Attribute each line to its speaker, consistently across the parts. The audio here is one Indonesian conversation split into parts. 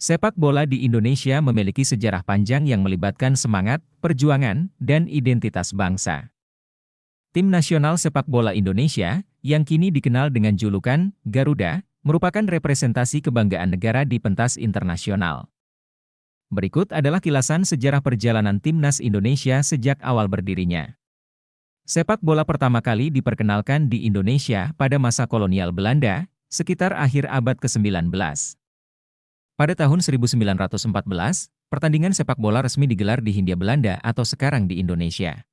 Speaker 1: Sepak bola di Indonesia memiliki sejarah panjang yang melibatkan semangat, perjuangan, dan identitas bangsa. Tim nasional sepak bola Indonesia, yang kini dikenal dengan julukan Garuda, merupakan representasi kebanggaan negara di pentas internasional. Berikut adalah kilasan sejarah perjalanan Timnas Indonesia sejak awal berdirinya. Sepak bola pertama kali diperkenalkan di Indonesia pada masa kolonial Belanda, sekitar akhir abad ke-19. Pada tahun 1914, pertandingan sepak bola resmi digelar di Hindia Belanda atau sekarang di Indonesia.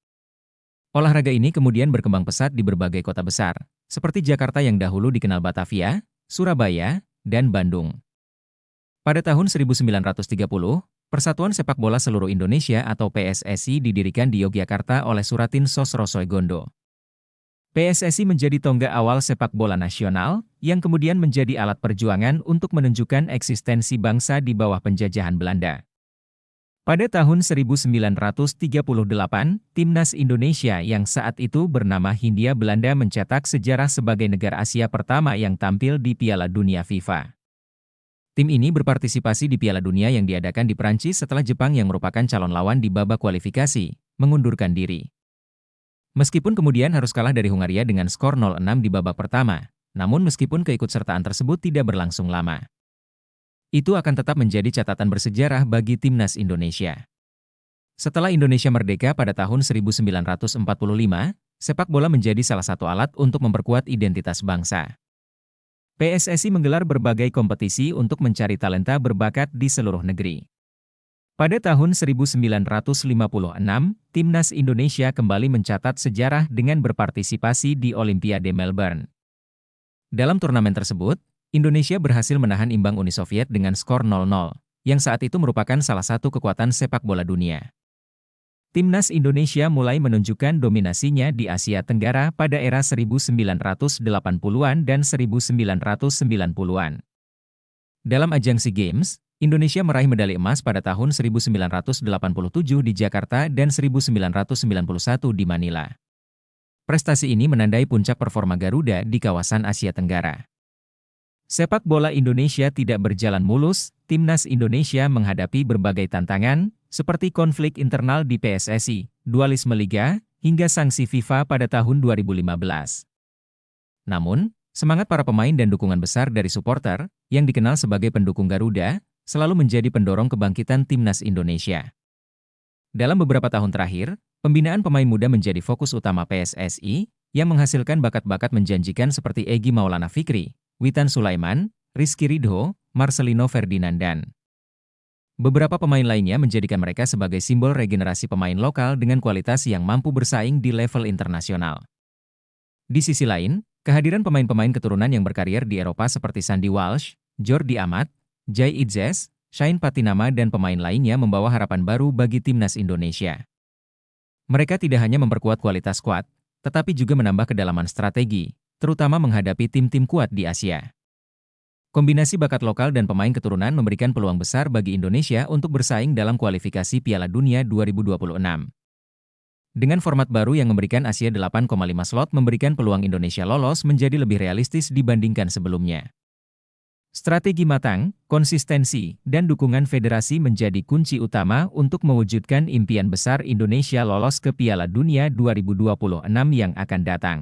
Speaker 1: Olahraga ini kemudian berkembang pesat di berbagai kota besar, seperti Jakarta yang dahulu dikenal Batavia, Surabaya, dan Bandung. Pada tahun 1930, Persatuan Sepak Bola Seluruh Indonesia atau PSSI didirikan di Yogyakarta oleh Suratin Sosrosoegondo. PSSI menjadi tonggak awal sepak bola nasional, yang kemudian menjadi alat perjuangan untuk menunjukkan eksistensi bangsa di bawah penjajahan Belanda. Pada tahun 1938, Timnas Indonesia yang saat itu bernama Hindia Belanda mencetak sejarah sebagai negara Asia pertama yang tampil di Piala Dunia FIFA. Tim ini berpartisipasi di Piala Dunia yang diadakan di Prancis setelah Jepang yang merupakan calon lawan di babak kualifikasi, mengundurkan diri. Meskipun kemudian harus kalah dari Hungaria dengan skor 0-6 di babak pertama, namun meskipun keikutsertaan tersebut tidak berlangsung lama, itu akan tetap menjadi catatan bersejarah bagi Timnas Indonesia. Setelah Indonesia merdeka pada tahun 1945, sepak bola menjadi salah satu alat untuk memperkuat identitas bangsa. PSSI menggelar berbagai kompetisi untuk mencari talenta berbakat di seluruh negeri. Pada tahun 1956, Timnas Indonesia kembali mencatat sejarah dengan berpartisipasi di Olimpiade Melbourne. Dalam turnamen tersebut, Indonesia berhasil menahan imbang Uni Soviet dengan skor 0-0, yang saat itu merupakan salah satu kekuatan sepak bola dunia. Timnas Indonesia mulai menunjukkan dominasinya di Asia Tenggara pada era 1980-an dan 1990-an. Dalam ajang SEA Games, Indonesia meraih medali emas pada tahun 1987 di Jakarta dan 1991 di Manila. Prestasi ini menandai puncak performa Garuda di kawasan Asia Tenggara. Sepak bola Indonesia tidak berjalan mulus, Timnas Indonesia menghadapi berbagai tantangan, seperti konflik internal di PSSI, dualisme liga, hingga sanksi FIFA pada tahun 2015. Namun, semangat para pemain dan dukungan besar dari supporter, yang dikenal sebagai pendukung Garuda, selalu menjadi pendorong kebangkitan Timnas Indonesia. Dalam beberapa tahun terakhir, pembinaan pemain muda menjadi fokus utama PSSI, yang menghasilkan bakat-bakat menjanjikan seperti Egy Maulana Fikri, Witan Sulaiman, Rizky Ridho, Marcelino Ferdinandan. Beberapa pemain lainnya menjadikan mereka sebagai simbol regenerasi pemain lokal dengan kualitas yang mampu bersaing di level internasional. Di sisi lain, kehadiran pemain-pemain keturunan yang berkarier di Eropa seperti Sandy Walsh, Jordi Amat, Jai Idzes, Shain Patinama dan pemain lainnya membawa harapan baru bagi Timnas Indonesia. Mereka tidak hanya memperkuat kualitas skuad, tetapi juga menambah kedalaman strategi, terutama menghadapi tim-tim kuat di Asia. Kombinasi bakat lokal dan pemain keturunan memberikan peluang besar bagi Indonesia untuk bersaing dalam kualifikasi Piala Dunia 2026. Dengan format baru yang memberikan Asia 8,5 slot memberikan peluang Indonesia lolos menjadi lebih realistis dibandingkan sebelumnya. Strategi matang, konsistensi, dan dukungan federasi menjadi kunci utama untuk mewujudkan impian besar Indonesia lolos ke Piala Dunia 2026 yang akan datang.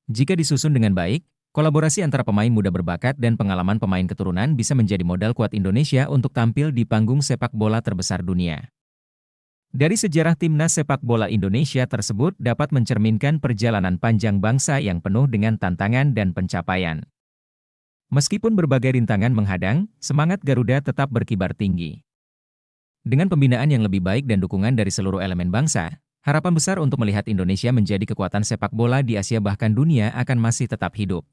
Speaker 1: Jika disusun dengan baik, kolaborasi antara pemain muda berbakat dan pengalaman pemain keturunan bisa menjadi modal kuat Indonesia untuk tampil di panggung sepak bola terbesar dunia. Dari sejarah Timnas sepak bola Indonesia tersebut dapat mencerminkan perjalanan panjang bangsa yang penuh dengan tantangan dan pencapaian. Meskipun berbagai rintangan menghadang, semangat Garuda tetap berkibar tinggi. Dengan pembinaan yang lebih baik dan dukungan dari seluruh elemen bangsa, harapan besar untuk melihat Indonesia menjadi kekuatan sepak bola di Asia bahkan dunia akan masih tetap hidup.